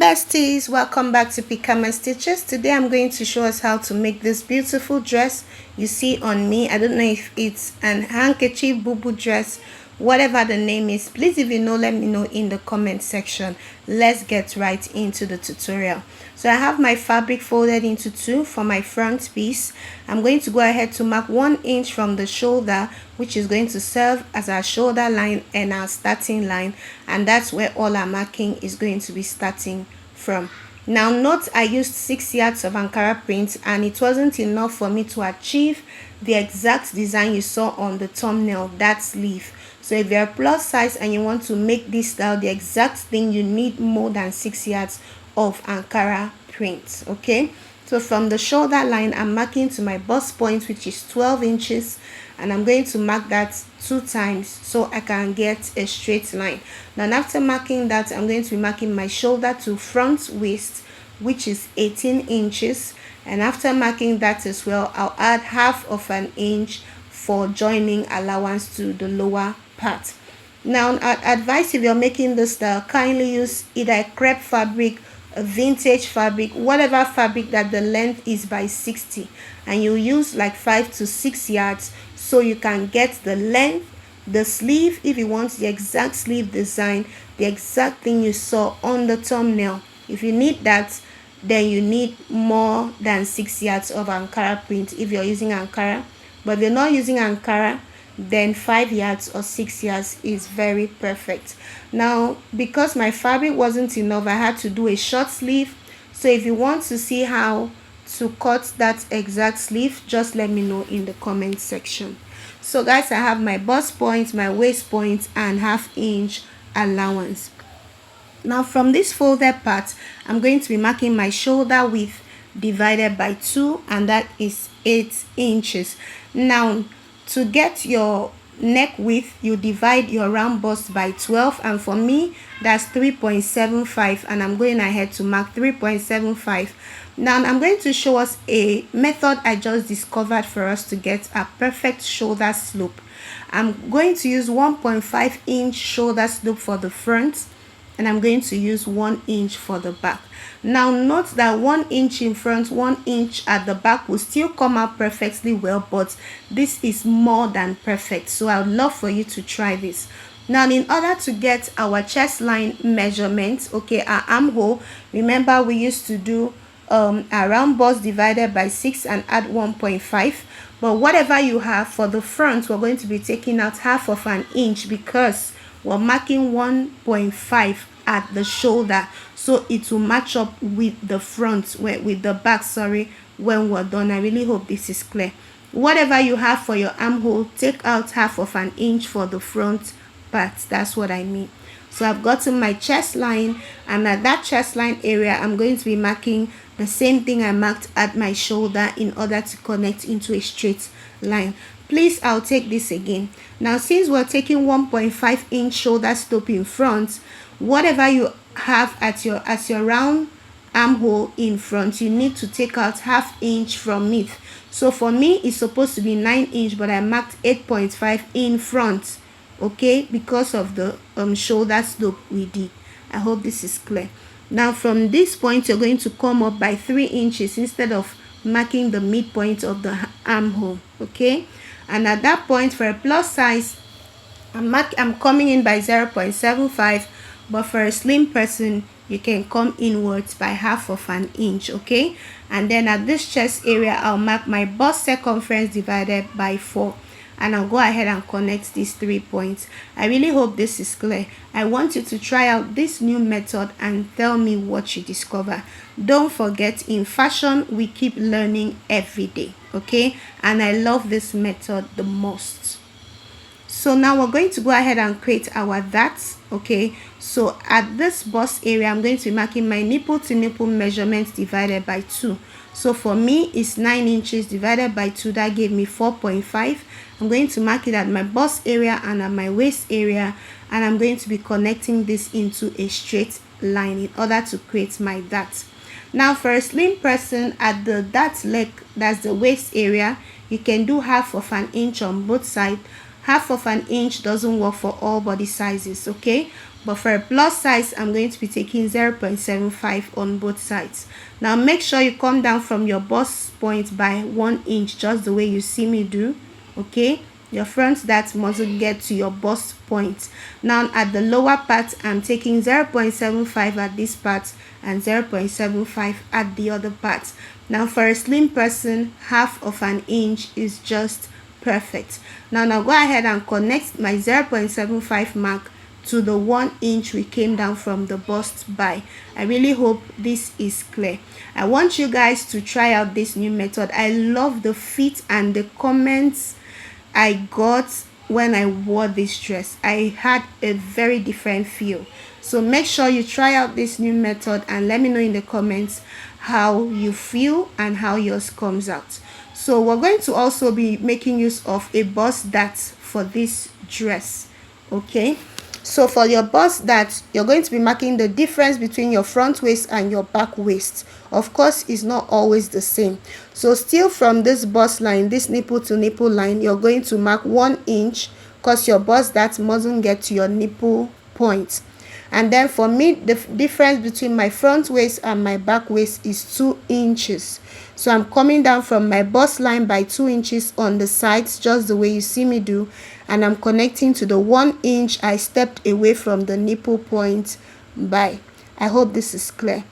besties, welcome back to Picam and Stitches. Today I'm going to show us how to make this beautiful dress you see on me. I don't know if it's an handkerchief, bubu dress, whatever the name is. Please, if you know, let me know in the comment section. Let's get right into the tutorial. So I have my fabric folded into two for my front piece. I'm going to go ahead to mark 1 inch from the shoulder, which is going to serve as our shoulder line and our starting line, and that's where all our marking is going to be starting from. Now note, I used 6 yards of Ankara print and it wasn't enough for me to achieve the exact design you saw on the thumbnail, that sleeve. So if you're plus size and you want to make this style the exact thing, you need more than 6 yards of Ankara print. Okay, so from the shoulder line, I'm marking to my bust point, which is 12 inches, and I'm going to mark that 2 times so I can get a straight line. Now after marking that, I'm going to be marking my shoulder to front waist, which is 18 inches, and after marking that as well, I'll add 1/2 inch for joining allowance to the lower part. Now I'd advise, if you're making this style, kindly use either a crepe fabric, a vintage fabric, whatever fabric that the length is by 60, and you use like 5 to 6 yards so you can get the length, the sleeve, if you want the exact sleeve design, the exact thing you saw on the thumbnail. If you need that, then you need more than 6 yards of Ankara print if you're using Ankara. But if you're not using Ankara, then 5 yards or 6 yards is very perfect. Now because my fabric wasn't enough, I had to do a short sleeve. So if you want to see how to cut that exact sleeve, just let me know in the comment section. So guys, I have my bust point, my waist point, and 1/2 inch allowance. Now from this folded part, I'm going to be marking my shoulder width divided by 2, and that is 8 inches. Now to get your neck width, you divide your round bust by 12, and for me that's 3.75, and I'm going ahead to mark 3.75. Now I'm going to show us a method I just discovered for us to get a perfect shoulder slope. I'm going to use 1.5 inch shoulder slope for the front, and I'm going to use 1 inch for the back. Now note that 1 inch in front, 1 inch at the back will still come out perfectly well, but this is more than perfect, so I would love for you to try this. Now in order to get our chest line measurement, okay, our armhole, remember we used to do a round bust divided by 6 and add 1.5, but whatever you have for the front, we're going to be taking out 1/2 inch because we're marking 1.5 at the shoulder, so it will match up with the front, with the back, sorry, when we're done. I really hope this is clear. Whatever you have for your armhole, take out 1/2 inch for the front part. That's what I mean. So I've gotten my chest line, and at that chest line area, I'm going to be marking the same thing I marked at my shoulder in order to connect into a straight line. Please, I'll take this again. Now since we're taking 1.5 inch shoulder slope in front, whatever you have at your round armhole in front, you need to take out 1/2 inch from it. So for me it's supposed to be 9 inch, but I marked 8.5 in front, okay, because of the shoulder slope we did. I hope this is clear. Now from this point, you're going to come up by 3 inches instead of marking the midpoint of the armhole, okay. And at that point, for a plus size, I'm coming in by 0.75, but for a slim person, you can come inwards by 1/2 inch, okay. And then at this chest area, I'll mark my bust circumference divided by 4, and I'll go ahead and connect these 3 points. I really hope this is clear. I want you to try out this new method and tell me what you discover. Don't forget, in fashion we keep learning every day, okay, and I love this method the most. So now we're going to go ahead and create our that, okay. So at this bust area, I'm going to be marking my nipple to nipple measurement divided by 2. So for me it's 9 inches divided by 2, that gave me 4.5. I'm going to mark it at my bust area and at my waist area, and I'm going to be connecting this into a straight line in order to create my that. Now for a slim person, at the that leg, that's the waist area, you can do 1/2 inch on both sides. 1/2 inch doesn't work for all body sizes, okay, but for a plus size I'm going to be taking 0.75 on both sides. Now make sure you come down from your bust point by 1 inch, just the way you see me do. Okay, your front dart mustn't get to your bust point. Now at the lower part I'm taking 0.75 at this part and 0.75 at the other part. Now for a slim person, half of an inch is just perfect. Now go ahead and connect my 0.75 mark to the 1 inch we came down from the bust by. I really hope this is clear. I want you guys to try out this new method. I love the fit and the comments I got when I wore this dress. I had a very different feel. So make sure you try out this new method and let me know in the comments how you feel and how yours comes out. So we're going to also be making use of a bust dart for this dress. Okay, so for your bust dart, you're going to be marking the difference between your front waist and your back waist. Of course, it's not always the same. So still from this bust line, this nipple to nipple line, you're going to mark 1 inch because your bust dart mustn't get to your nipple point. And then for me, the difference between my front waist and my back waist is 2 inches. So I'm coming down from my bust line by 2 inches on the sides, just the way you see me do, and I'm connecting to the 1 inch I stepped away from the nipple point by. I hope this is clear.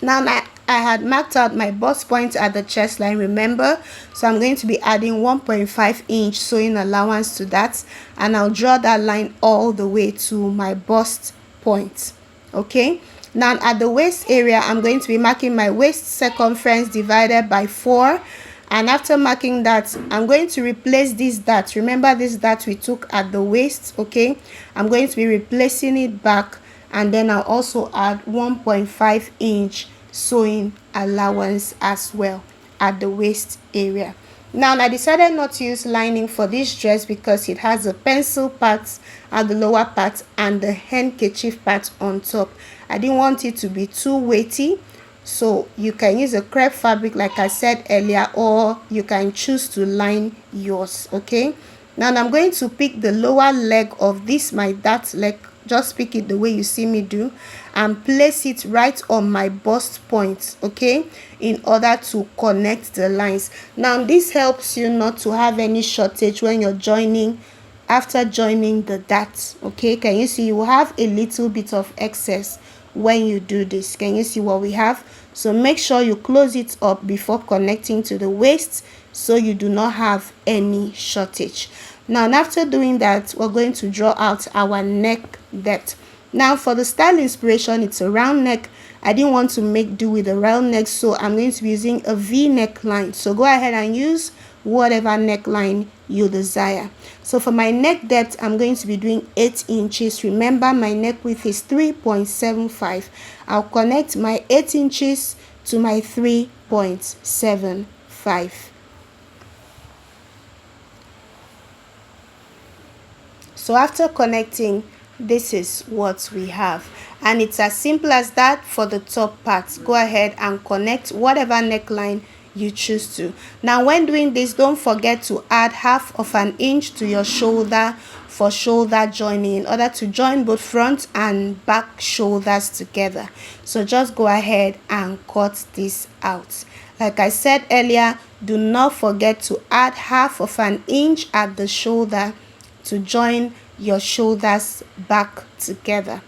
Now I had marked out my bust point at the chest line, remember, so I'm going to be adding 1.5 inch sewing allowance to that, and I'll draw that line all the way to my bust point. Okay, now at the waist area I'm going to be marking my waist circumference divided by 4, and after marking that I'm going to replace this dart. Remember this dart we took at the waist. Okay, I'm going to be replacing it back, and then I'll also add 1.5 inch sewing allowance as well at the waist area. Now I decided not to use lining for this dress because it has a pencil part at the lower part and the handkerchief part on top. I didn't want it to be too weighty, so you can use a crepe fabric like I said earlier, or you can choose to line yours. Okay, now I'm going to pick the lower leg of this, my dart leg. Just pick it the way you see me do and place it right on my bust point, okay, in order to connect the lines. Now this helps you not to have any shortage when you're joining, after joining the dart. Okay, can you see you will have a little bit of excess when you do this? Can you see what we have? So make sure you close it up before connecting to the waist so you do not have any shortage. Now after doing that, we're going to draw out our neck depth. Now for the style inspiration, it's a round neck. I didn't want to make do with a round neck, so I'm going to be using a V neckline. So go ahead and use whatever neckline you desire. So for my neck depth, I'm going to be doing 8 inches. Remember my neck width is 3.75. I'll connect my 8 inches to my 3.75. So after connecting, this is what we have, and it's as simple as that. For the top part, go ahead and connect whatever neckline you choose to. Now when doing this, don't forget to add half of an inch to your shoulder for shoulder joining, in order to join both front and back shoulders together. So just go ahead and cut this out. Like I said earlier, do not forget to add half of an inch at the shoulder to join your shoulders back together.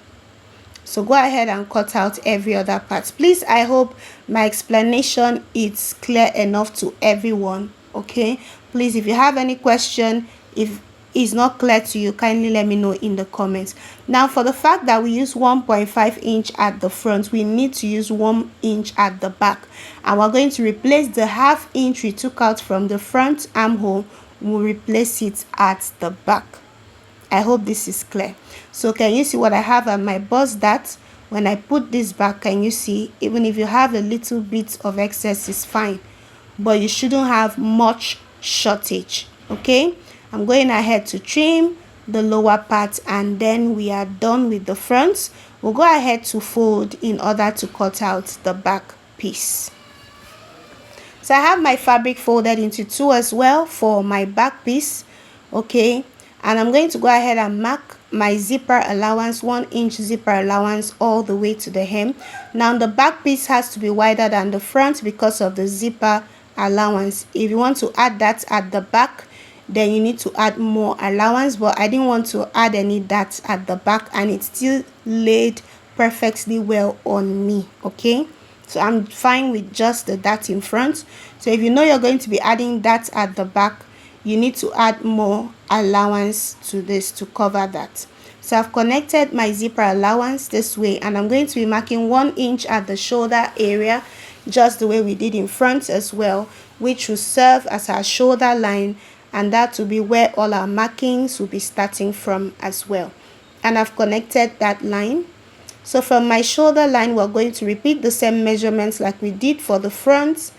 So go ahead and cut out every other part. Please, I hope my explanation is clear enough to everyone. Okay, please, if you have any question, if it's not clear to you, kindly let me know in the comments. Now for the fact that we use 1.5 inch at the front, we need to use 1 inch at the back, and we're going to replace the half inch we took out from the front armhole. We'll replace it at the back. I hope this is clear. So can you see what I have at my bust dart? When I put this back, can you see, even if you have a little bit of excess, is fine, but you shouldn't have much shortage. Okay, I'm going ahead to trim the lower part, and then we are done with the front. We'll go ahead to fold in order to cut out the back piece. So I have my fabric folded into 2 as well for my back piece. Okay, and I'm going to go ahead and mark my zipper allowance, 1-inch zipper allowance all the way to the hem. Now the back piece has to be wider than the front because of the zipper allowance. If you want to add that at the back, then you need to add more allowance, but I didn't want to add any that at the back, and it still laid perfectly well on me. Okay, so I'm fine with just the dart in front. So if you know you're going to be adding that at the back, you need to add more allowance to this to cover that. So I've connected my zipper allowance this way, and I'm going to be marking 1 inch at the shoulder area, just the way we did in front as well, which will serve as our shoulder line, and that will be where all our markings will be starting from as well. And I've connected that line. So from my shoulder line, we're going to repeat the same measurements like we did for the front.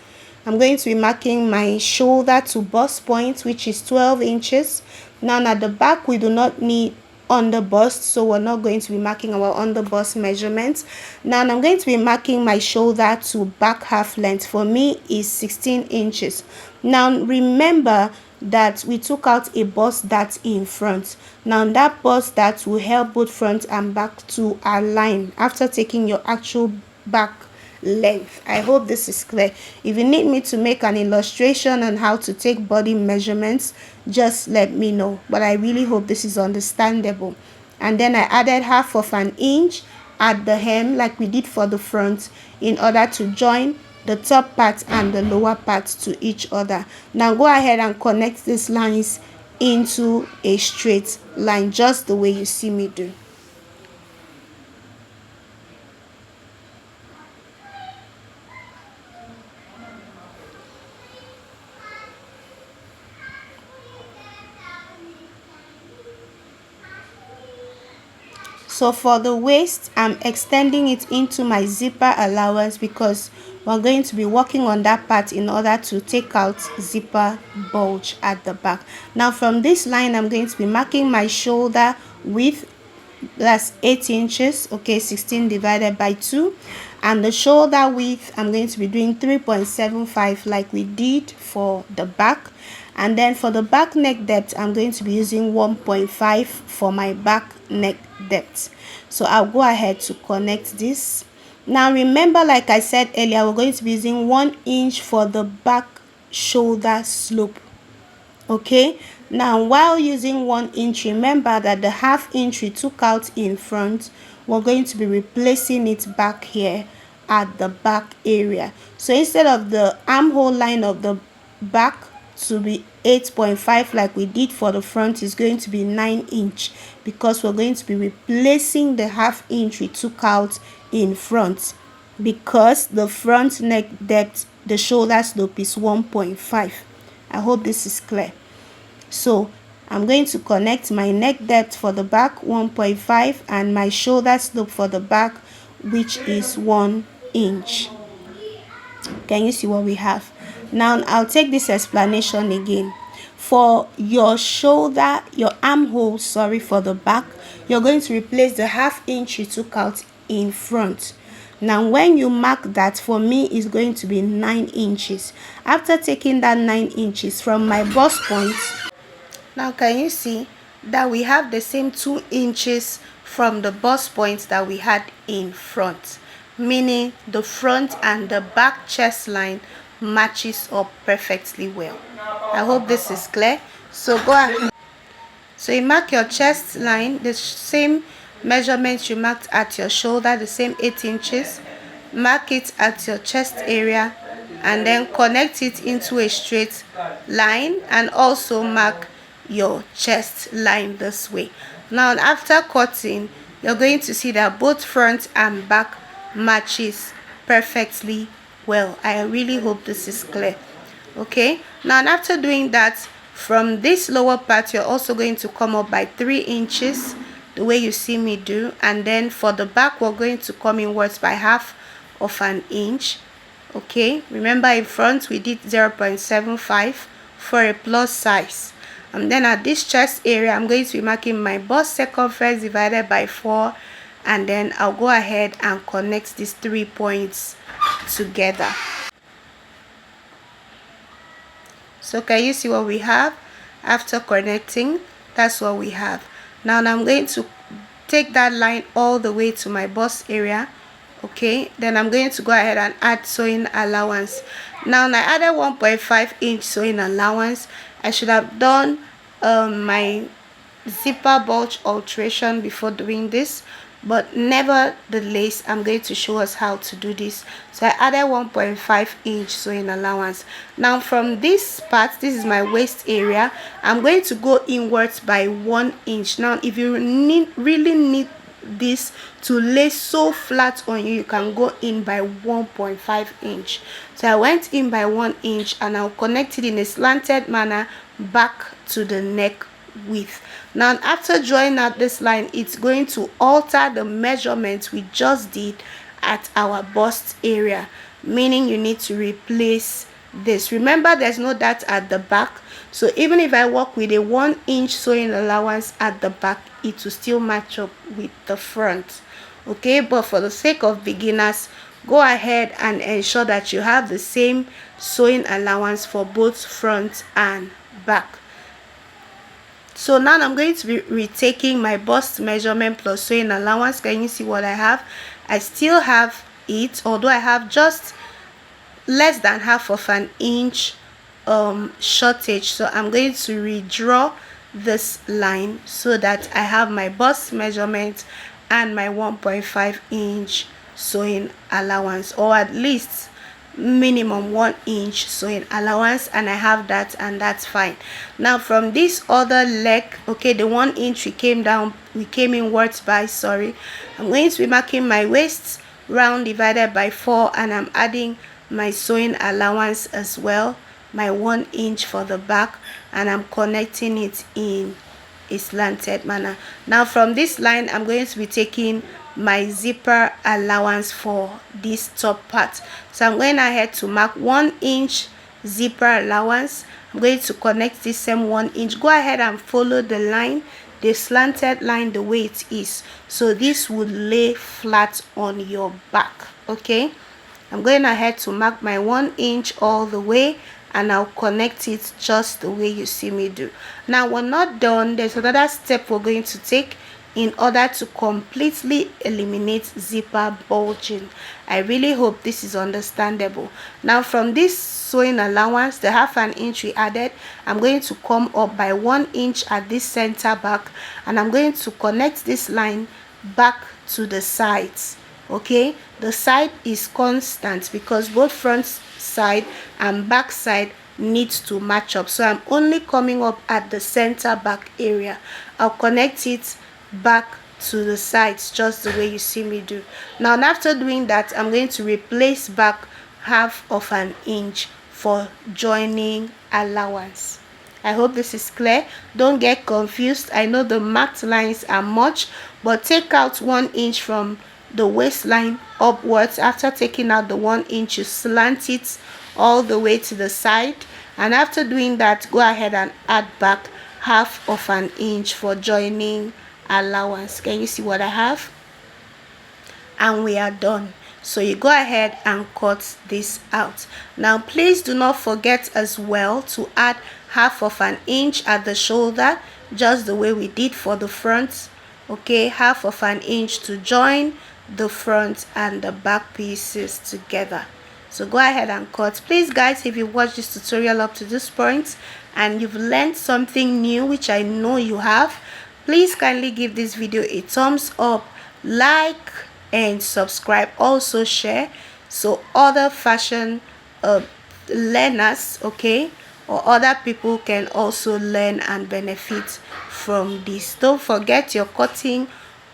I'm going to be marking my shoulder to bust point, which is 12 inches. Now at the back, we do not need under bust, so we're not going to be marking our under bust measurements. Now I'm going to be marking my shoulder to back half length. For me is 16 inches. Now remember that we took out a bust dart in front. Now that bust dart will help both front and back to align after taking your actual back length. I hope this is clear. If you need me to make an illustration on how to take body measurements, just let me know, but I really hope this is understandable. And then I added 1/2 inch at the hem like we did for the front in order to join the top part and the lower part to each other. Now go ahead and connect these lines into a straight line, just the way you see me do. So for the waist, I'm extending it into my zipper allowance because we're going to be working on that part in order to take out zipper bulge at the back. Now from this line, I'm going to be marking my shoulder width, that's 8 inches, okay, 16 divided by 2. And the shoulder width, I'm going to be doing 3.75 like we did for the back. And then for the back neck depth, I'm going to be using 1.5 for my back neck depth. So I'll go ahead to connect this. Now remember, like I said earlier, we're going to be using 1 inch for the back shoulder slope. Okay, now while using 1 inch, remember that the 1/2 inch we took out in front, we're going to be replacing it back here at the back area. So instead of the armhole line of the back to be 8.5 like we did for the front, is going to be 9 inch because we're going to be replacing the 1/2 inch we took out in front, because the front neck depth, the shoulder slope is 1.5. I hope this is clear. So I'm going to connect my neck depth for the back 1.5 and my shoulder slope for the back, which is 1 inch. Can you see what we have? Now I'll take this explanation again. For your shoulder, your armhole, sorry, for the back, you're going to replace the 1/2 inch you took out in front. Now when you mark that, for me is going to be 9 inches. After taking that 9 inches from my bust point, now can you see that we have the same 2 inches from the bust point that we had in front, meaning the front and the back chest line matches up perfectly well. I hope this is clear. So go ahead. So you mark your chest line, the same measurements you marked at your shoulder, the same 8 inches. Mark it at your chest area and then connect it into a straight line, and also mark your chest line this way. Now after cutting, you're going to see that both front and back matches perfectly well. I really hope this is clear. Okay, now after doing that, from this lower part, you're also going to come up by 3 inches the way you see me do, and then for the back, we're going to come inwards by 1/2 inch. Okay, remember in front we did 0.75 for a plus size. And then at this chest area, I'm going to be marking my bust circumference divided by 4, and then I'll go ahead and connect these 3 points together. So can you see what we have after connecting? That's what we have. Now I'm going to take that line all the way to my bust area. Okay, then I'm going to go ahead and add sewing allowance. Now I added 1.5-inch sewing allowance. I should have done my zipper bulge alteration before doing this, but nevertheless I'm going to show us how to do this. So I added 1.5-inch sewing allowance. Now from this part, this is my waist area, I'm going to go inwards by 1 inch. Now if you really need this to lay so flat on you, you can go in by 1.5-inch. So I went in by 1 inch and I'll connect it in a slanted manner back to the neck width. Now after drawing out this line, it's going to alter the measurements we just did at our bust area, meaning you need to replace this. Remember, there's no dart at the back, so even if I work with a 1 inch sewing allowance at the back, it will still match up with the front. Okay, but for the sake of beginners, go ahead and ensure that you have the same sewing allowance for both front and back. So now I'm going to be retaking my bust measurement plus sewing allowance. Can you see what I have? I still have it, although I have just less than half of an inch shortage. So I'm going to redraw this line so that I have my bust measurement and my 1.5-inch sewing allowance, or at least minimum 1 inch sewing allowance, and I have that, and that's fine. Now from this other leg, okay, the 1 inch we came inwards by, sorry, I'm going to be marking my waist round divided by 4, and I'm adding my sewing allowance as well, my 1 inch for the back, and I'm connecting it in a slanted manner. Now from this line, I'm going to be taking my zipper allowance for this top part. So I'm going ahead to mark 1 inch zipper allowance. I'm going to connect this same 1 inch. Go ahead and follow the line, the slanted line, the way it is, so this would lay flat on your back. Okay, I'm going ahead to mark my 1 inch all the way, and I'll connect it just the way you see me do. Now we're not done. There's another step we're going to take in order to completely eliminate zipper bulging. I really hope this is understandable. Now from this sewing allowance, the half an inch we added, I'm going to come up by 1 inch at this center back, and I'm going to connect this line back to the sides. Okay, the side is constant because both front side and back side needs to match up, so I'm only coming up at the center back area. I'll connect it back to the sides just the way you see me do. Now after doing that, I'm going to replace back half of an inch for joining allowance. I hope this is clear. Don't get confused. I know the marked lines are much, but take out 1 inch from the waistline upwards. After taking out the 1 inch, you slant it all the way to the side, and after doing that, go ahead and add back half of an inch for joining allowance. Can you see what I have? And we are done. So you go ahead and cut this out. Now please do not forget as well to add half of an inch at the shoulder, just the way we did for the front. Okay, half of an inch to join the front and the back pieces together. So go ahead and cut. Please guys, if you watched this tutorial up to this point and you've learned something new, which I know you have, please kindly give this video a thumbs up, like and subscribe. Also share so other fashion learners, okay, or other people can also learn and benefit from this. Don't forget you're cutting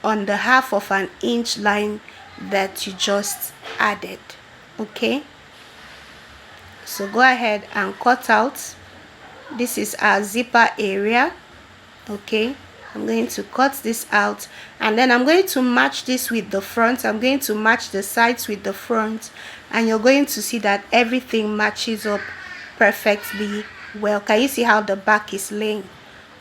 on the half of an inch line that you just added. Okay, so go ahead and cut out. This is our zipper area. Okay, I'm going to cut this out, and then I'm going to match this with the front. I'm going to match the sides with the front, and you're going to see that everything matches up perfectly well. Can you see how the back is laying?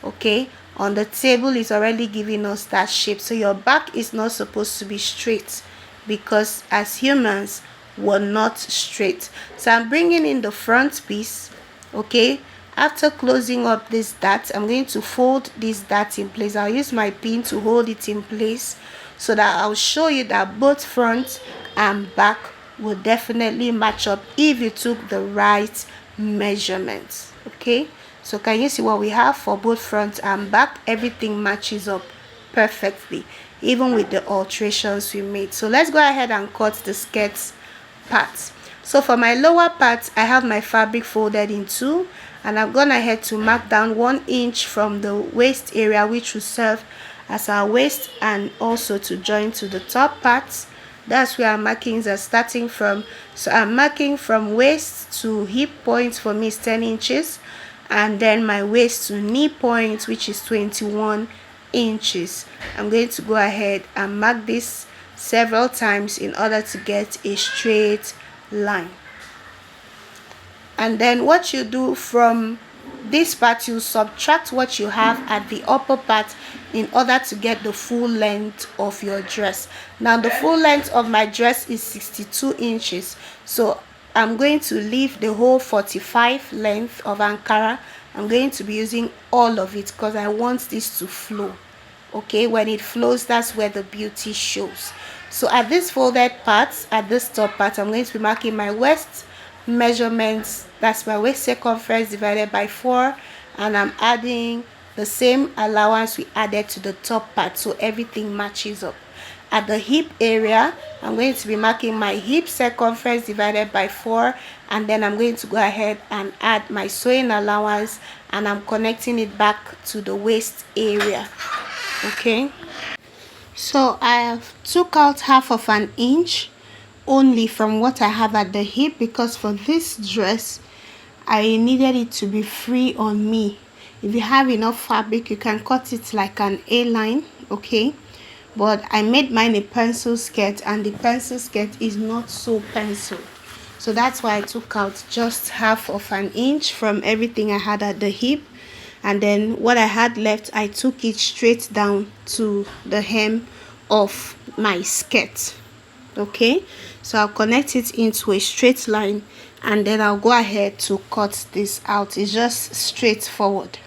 Okay, on the table is already giving us that shape, so your back is not supposed to be straight because as humans we're not straight. So I'm bringing in the front piece, okay, After closing up this dart, I'm going to fold this dart in place. I'll use my pin to hold it in place so that I'll show you that both front and back will definitely match up if you took the right measurements. Okay, so can you see what we have for both front and back? Everything matches up perfectly, even with the alterations we made. So let's go ahead and cut the skirt part. So for my lower part, I have my fabric folded in two, and I've gone ahead to mark down 1 inch from the waist area, which will serve as our waist and also to join to the top part. That's where our markings are starting from. So I'm marking from waist to hip point. For me is 10 inches, and then my waist to knee point, which is 21 inches. I'm going to go ahead and mark this several times in order to get a straight line. And then what you do from this part, you subtract what you have at the upper part in order to get the full length of your dress. Now the full length of my dress is 62 inches, so I'm going to leave the whole 45 length of Ankara. I'm going to be using all of it because I want this to flow. Okay, when it flows, that's where the beauty shows. So at this folded part, at this top part, I'm going to be marking my waist measurements. That's my waist circumference divided by 4, and I'm adding the same allowance we added to the top part, so everything matches up. At the hip area, I'm going to be marking my hip circumference divided by 4, and then I'm going to go ahead and add my sewing allowance, and I'm connecting it back to the waist area. Okay, so I have took out half of an inch only from what I have at the hip, because for this dress I needed it to be free on me. If you have enough fabric, you can cut it like an A-line, okay, but I made mine a pencil skirt, and the pencil skirt is not so pencil, so that's why I took out just half of an inch from everything I had at the hip, and then what I had left, I took it straight down to the hem of my skirt. Okay, so I'll connect it into a straight line, and then I'll go ahead to cut this out. It's just straightforward,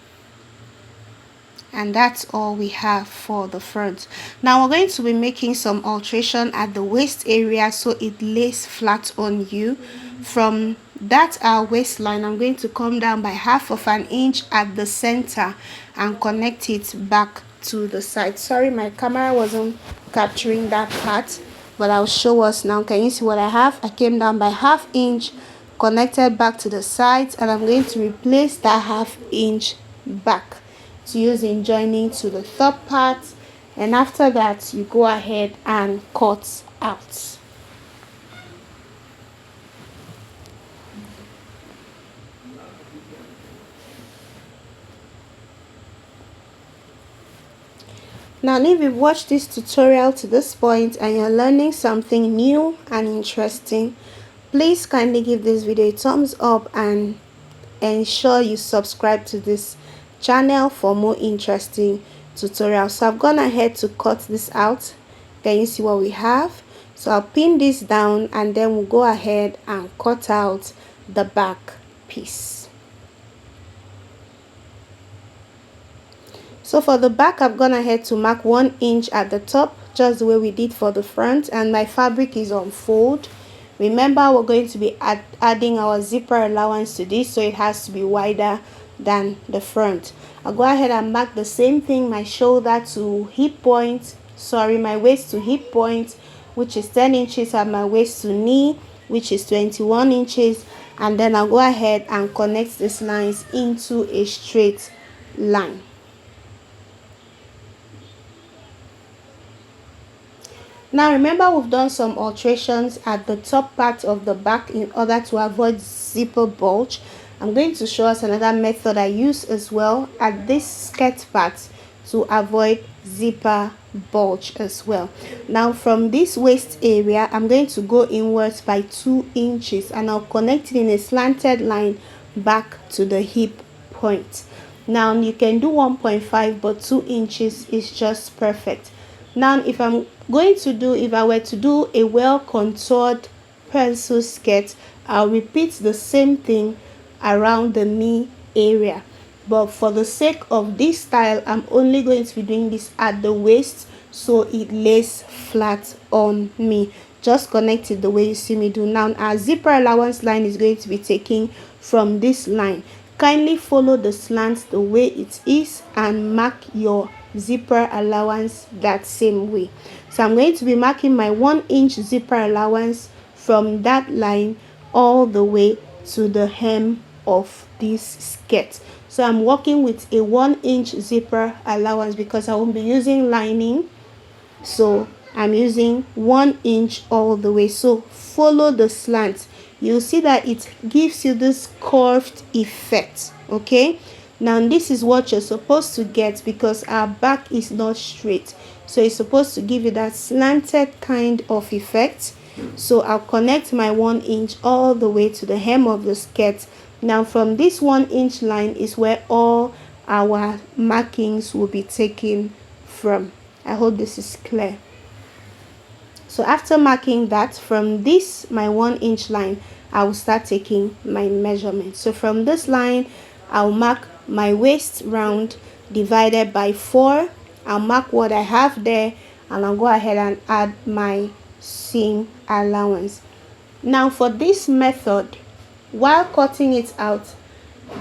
and that's all we have for the front. Now we're going to be making some alteration at the waist area so it lays flat on you. From that our waistline, I'm going to come down by half of an inch at the center and connect it back to the side. Sorry, my camera wasn't capturing that part, but I'll show us now. Can you see what I have? I came down by ½ inch, connected back to the sides, and I'm going to replace that ½ inch back to use in joining to the top part, and after that you go ahead and cut out. Now if you've watched this tutorial to this point and you're learning something new and interesting, please kindly give this video a thumbs up and ensure you subscribe to this channel for more interesting tutorials. So I've gone ahead to cut this out. Can you see what we have? So I'll pin this down, and then we'll go ahead and cut out the back piece. So for the back, I've gone ahead to mark 1 inch at the top, just the way we did for the front, and my fabric is on fold. Remember, we're going to be adding our zipper allowance to this, so it has to be wider than the front. I'll go ahead and mark the same thing, my shoulder to hip point, my waist to hip point, which is 10 inches, and my waist to knee, which is 21 inches, and then I'll go ahead and connect these lines into a straight line. Now remember, we've done some alterations at the top part of the back in order to avoid zipper bulge. I'm going to show us another method I use as well at this skirt part to avoid zipper bulge as well. Now from this waist area, I'm going to go inwards by 2 inches, and I'll connect it in a slanted line back to the hip point. Now you can do 1.5, but 2 inches is just perfect. Now if I were to do a well contoured pencil skirt, I'll repeat the same thing around the knee area. But for the sake of this style, I'm only going to be doing this at the waist so it lays flat on me. Just connect it the way you see me do. Now our zipper allowance line is going to be taken from this line. Kindly follow the slant the way it is and mark your zipper allowance that same way. So I'm going to be marking my 1-inch zipper allowance from that line all the way to the hem of this skirt. So I'm working with a 1-inch zipper allowance because I won't be using lining, so I'm using 1 inch all the way. So follow the slant. You'll see that it gives you this curved effect. Okay, now this is what you're supposed to get because our back is not straight, so it's supposed to give you that slanted kind of effect. So I'll connect my 1 inch all the way to the hem of the skirt. Now from this 1 inch line is where all our markings will be taken from. I hope this is clear. So after marking that, from this my 1 inch line, I will start taking my measurement. So from this line, I'll mark my waist round divided by 4. I'll mark what I have there, and I'll go ahead and add my seam allowance. Now for this method, while cutting it out,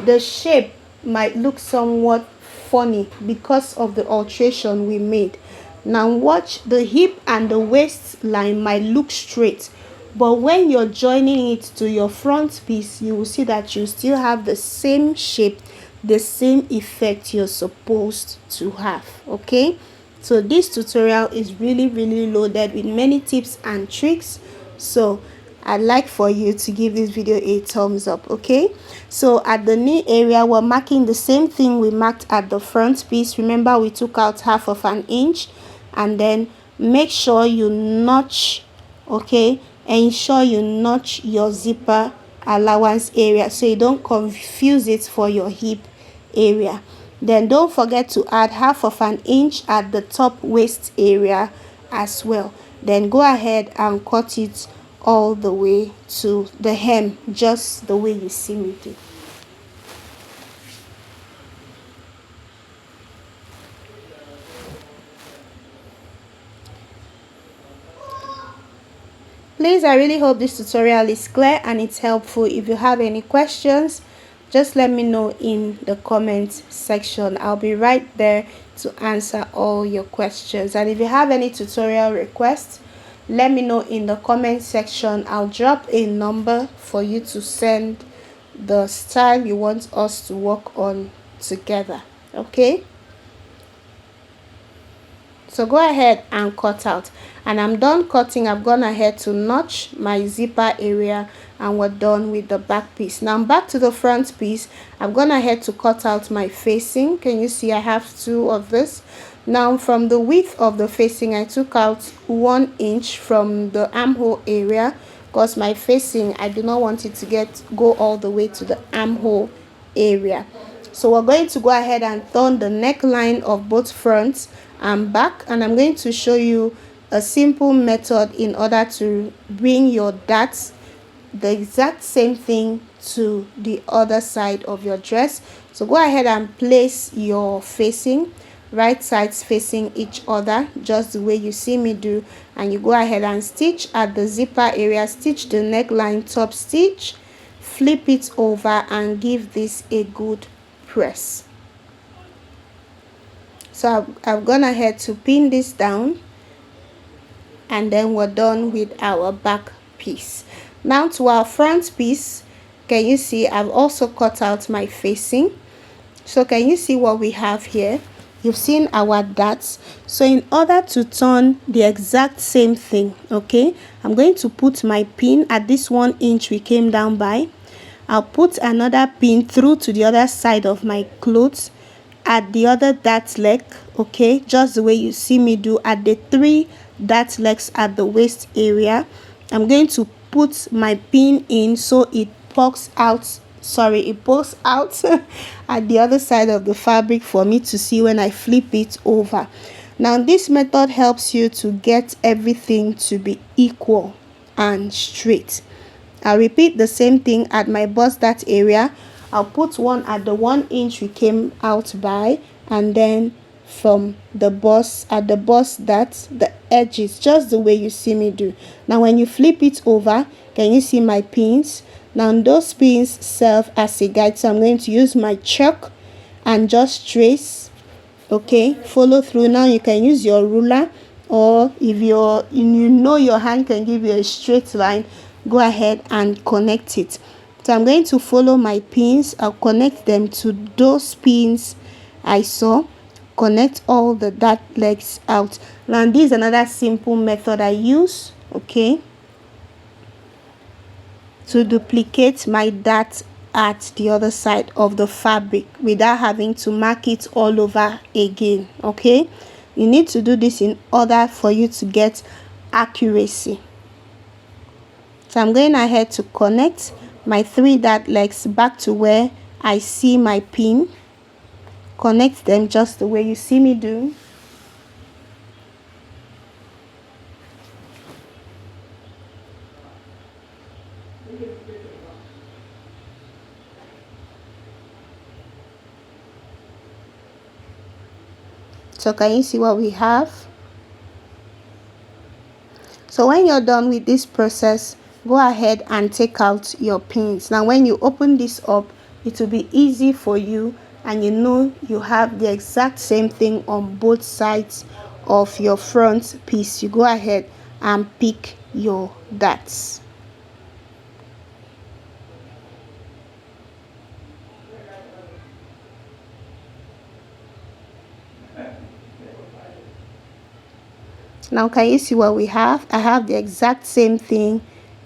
the shape might look somewhat funny because of the alteration we made. Now watch, the hip and the waistline might look straight, but when you're joining it to your front piece, you will see that you still have the same shape, the same effect you're supposed to have. Okay, so this tutorial is really loaded with many tips and tricks, so I'd like for you to give this video a thumbs up. Okay, so at the knee area, we're marking the same thing we marked at the front piece. Remember, we took out 1/2 inch, and then make sure you notch. Okay, ensure you notch your zipper allowance area so you don't confuse it for your hip area. Then don't forget to add 1/2 inch at the top waist area as well. Then go ahead and cut it all the way to the hem, just the way you see me do. Please, I really hope this tutorial is clear and it's helpful. If you have any questions, just let me know in the comment section. I'll be right there to answer all your questions. And if you have any tutorial requests, let me know in the comment section. I'll drop a number for you to send the style you want us to work on together. Okay, so go ahead and cut out, and I'm done cutting. I've gone ahead to notch my zipper area, and we're done with the back piece. Now I'm back to the front piece. I've gone ahead to cut out my facing. Can you see I have 2 of this? Now from the width of the facing, I took out 1 inch from the armhole area because my facing, I do not want it to go all the way to the armhole area. So we're going to go ahead and turn the neckline of both front and back, and I'm going to show you a simple method in order to bring your darts the exact same thing to the other side of your dress. So go ahead and place your facing, right sides facing each other, just the way you see me do, and you go ahead and stitch at the zipper area, stitch the neckline top stitch, flip it over and give this a good press. So I've gone ahead to pin this down, and then we're done with our back piece. Now to our front piece, can you see I've also cut out my facing? So can you see what we have here? You've seen our darts. So in order to turn the exact same thing, okay, I'm going to put my pin at this 1 inch we came down by. I'll put another pin through to the other side of my clothes at the other dart leg, okay, just the way you see me do at the 3 dart legs at the waist area. I'm going to put my pin in so it pokes out at the other side of the fabric for me to see when I flip it over. Now this method helps you to get everything to be equal and straight. I'll repeat the same thing at my bust dart area. I'll put one at the 1 inch we came out by, and then from the bust, at the bust, that's the edges, just the way you see me do. Now when you flip it over, can you see my pins? Now those pins serve as a guide, so I'm going to use my chalk and just trace. Okay, follow through. Now you can use your ruler, or if you know your hand can give you a straight line, go ahead and connect it. So I'm going to follow my pins. I'll connect them to those pins I saw. Connect all the dart legs out. Now this is another simple method I use, okay, to duplicate my dart at the other side of the fabric without having to mark it all over again. Okay, you need to do this in order for you to get accuracy. So I'm going ahead to connect my 3 dart legs back to where I see my pin. Connect them just the way you see me do. So can you see what we have? So when you're done with this process, go ahead and take out your pins. Now when you open this up, it will be easy for you, and you know you have the exact same thing on both sides of your front piece. You go ahead and pick your darts. Now can you see what we have? I have the exact same thing.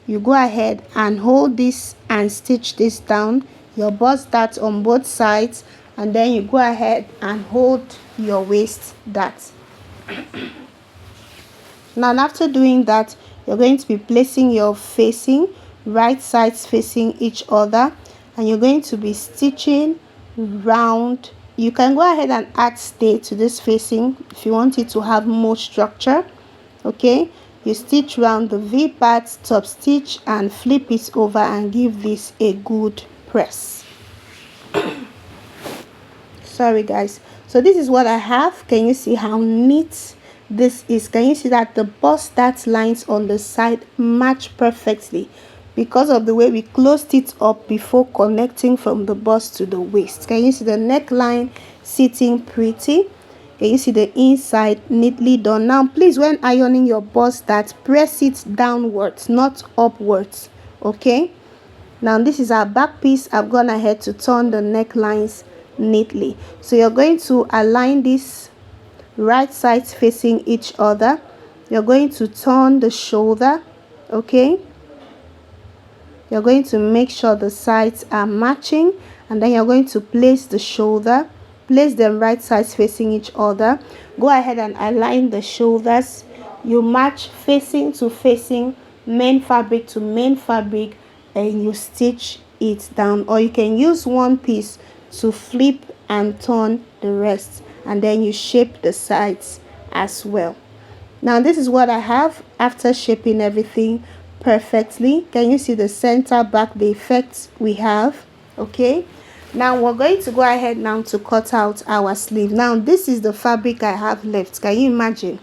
You go ahead and hold this and stitch this down, your bust dart on both sides, and then you go ahead and hold your waist dart. Now after doing that, you're going to be placing your facing, right sides facing each other, and you're going to be stitching round. You can go ahead and add stay to this facing if you want it to have more structure. Okay, you stitch round the V part, top stitch, and flip it over and give this a good press. Sorry guys, so this is what I have. Can you see how neat this is? Can you see that the bust dart lines on the side match perfectly because of the way we closed it up before connecting from the bust to the waist? Can you see the neckline sitting pretty? Can you see the inside neatly done? Now please, when ironing your bust dart, press it downwards, not upwards. Okay, now this is our back piece. I've gone ahead to turn the necklines neatly. So you're going to align this right sides facing each other. You're going to turn the shoulder. Okay, you're going to make sure the sides are matching, and then you're going to place the shoulder, place them right sides facing each other. Go ahead and align the shoulders. You match facing to facing, main fabric to main fabric, and you stitch it down, or you can use one piece to flip and turn the rest, and then you shape the sides as well. Now this is what I have after shaping everything perfectly. Can you see the center back, the effects we have? Okay, now we're going to go ahead now to cut out our sleeve. Now this is the fabric I have left. Can you imagine,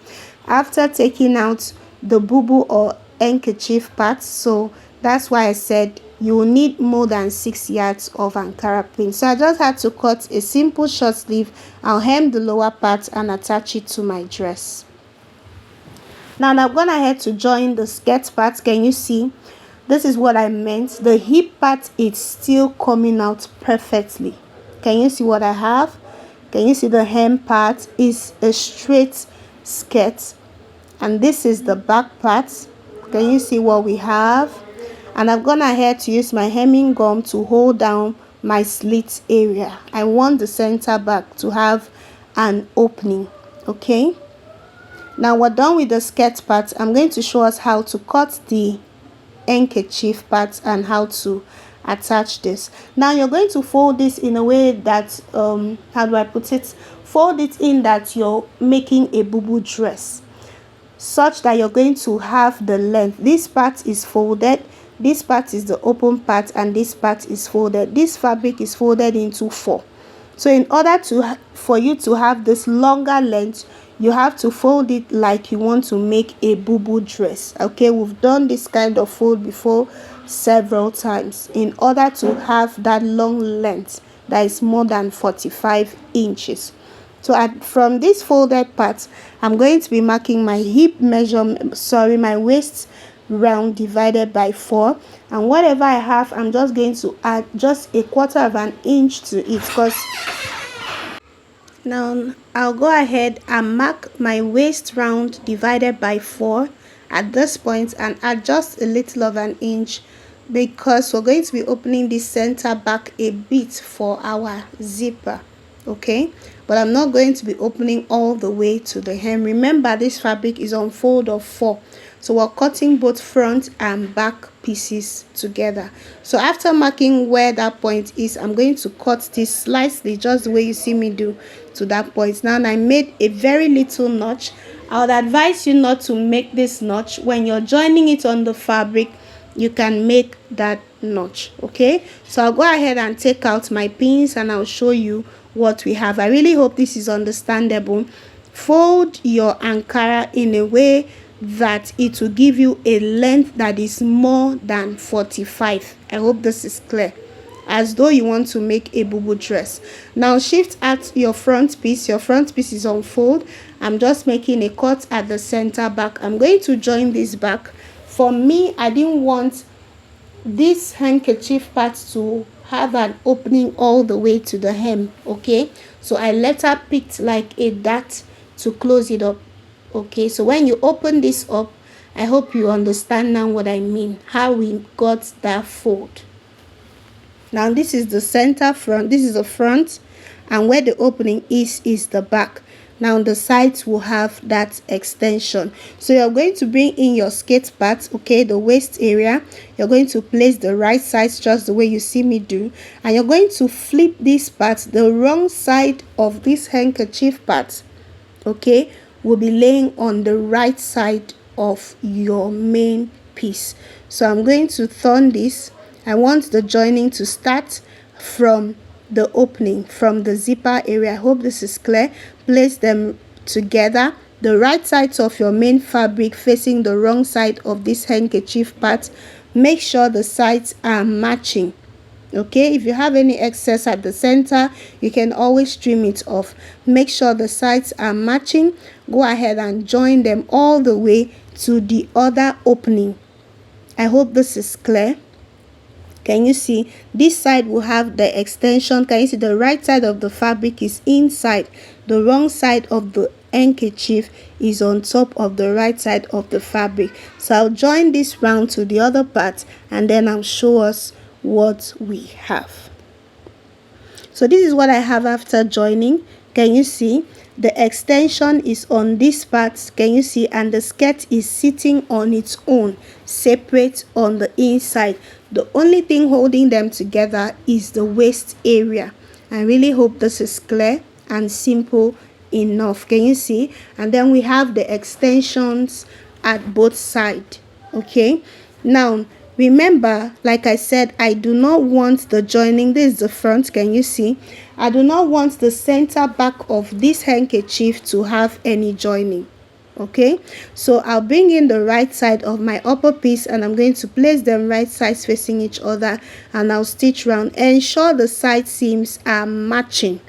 after taking out the bubu or handkerchief part? So that's why I said you will need more than 6 yards of Ankara pin. So I just had to cut a simple short sleeve. I'll hem the lower part and attach it to my dress. Now I've gone ahead to join the skirt part. Can you see? This is what I meant. The hip part is still coming out perfectly. Can you see what I have? Can you see the hem part is a straight skirt, and this is the back part. Can you see what we have? And I've gone ahead to use my hemming gum to hold down my slit area. I want the center back to have an opening. Okay, now we're done with the skirt part. I'm going to show us how to cut the handkerchief part and how to attach this. Now you're going to fold this in a way that how do I put it, fold it in that you're making a bubu dress, such that you're going to have the length. This part is folded, This part is the open part and this part is folded. This fabric is folded into 4. So in order for you to have this longer length, you have to fold it like you want to make a bubu dress. Okay, we've done this kind of fold before several times in order to have that long length that is more than 45 inches. So from this folded part, I'm going to be marking my hip measurement, my waist round divided by 4, and whatever I have, I'm just going to add just a 1/4 of an inch to it, because now I'll go ahead and mark my waist round divided by 4 at this point and add just a little of an inch, because we're going to be opening this center back a bit for our zipper. Okay, but I'm not going to be opening all the way to the hem. Remember, this fabric is on fold of 4, so we're cutting both front and back pieces together. So after marking where that point is, I'm going to cut this slightly, just the way you see me do, to that point. Now I made a very little notch. I would advise you not to make this notch. When you're joining it on the fabric, you can make that notch. Okay, so I'll go ahead and take out my pins and I'll show you what we have. I really hope this is understandable. Fold your Ankara in a way that it will give you a length that is more than 45. I hope this is clear, as though you want to make a bubu dress. Now shift at your front piece. Your front piece is on fold. I'm just making a cut at the center back. I'm going to join this back. For me, I didn't want this handkerchief part to have an opening all the way to the hem. Okay, so I later picked like a dart to close it up. Okay, so when you open this up, I hope you understand now what I mean, how we got that fold. Now this is the center front, this is the front, and where the opening is the back. Now the sides will have that extension. So you're going to bring in your skirt part, okay, the waist area. You're going to place the right side just the way you see me do, and you're going to flip this part. The wrong side of this handkerchief part, okay, will be laying on the right side of your main piece. So I'm going to turn this. I want the joining to start from the opening, from the zipper area. I hope this is clear. Place them together, the right sides of your main fabric facing the wrong side of this handkerchief part. Make sure the sides are matching. Okay, if you have any excess at the center, you can always trim it off. Make sure the sides are matching. Go ahead and join them all the way to the other opening. I hope this is clear. Can you see this side will have the extension? Can you see the right side of the fabric is inside, the wrong side of the handkerchief is on top of the right side of the fabric. So I'll join this round to the other part and then I'll show us what we have. So this is what I have after joining. Can you see the extension is on this part? Can you see? And the skirt is sitting on its own, separate on the inside. The only thing holding them together is the waist area. I really hope this is clear and simple enough. Can you see? And then we have the extensions at both sides. Okay, now remember, like I said, I do not want the joining. This is the front. Can you see? I do not want the center back of this handkerchief to have any joining. Okay, so I'll bring in the right side of my upper piece and I'm going to place them right sides facing each other, and I'll stitch round. Ensure the side seams are matching.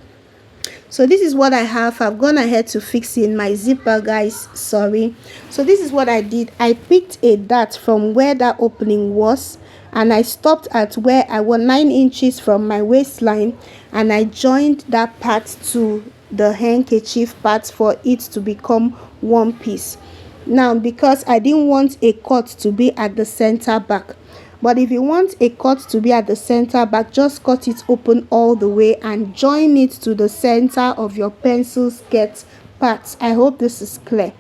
So this is what I have. I've gone ahead to fix in my zipper, guys, sorry. So this is what I did. I picked a dart from where that opening was and I stopped at where I was 9 inches from my waistline, and I joined that part to the handkerchief part for it to become one piece. Now because I didn't want a cut to be at the center back, but if you want a cut to be at the center back, just cut it open all the way and join it to the center of your pencil skirt part. I hope this is clear.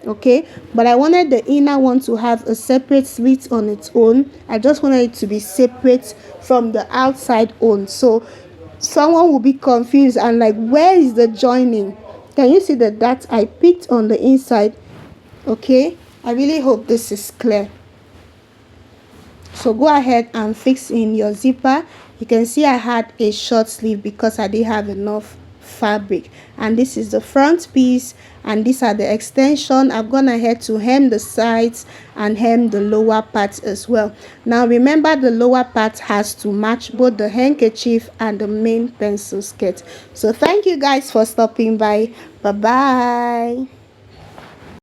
Okay, but I wanted the inner one to have a separate slit on its own. I just wanted it to be separate from the outside on, so someone will be confused and like, where is the joining? Can you see the dart I picked on the inside? Okay, I really hope this is clear. So go ahead and fix in your zipper. You can see I had a short sleeve because I didn't have enough fabric. And this is the front piece, and these are the extension. I've gone ahead to hem the sides and hem the lower part as well. Now remember, the lower part has to match both the handkerchief and the main pencil skirt. So thank you guys for stopping by. Bye bye.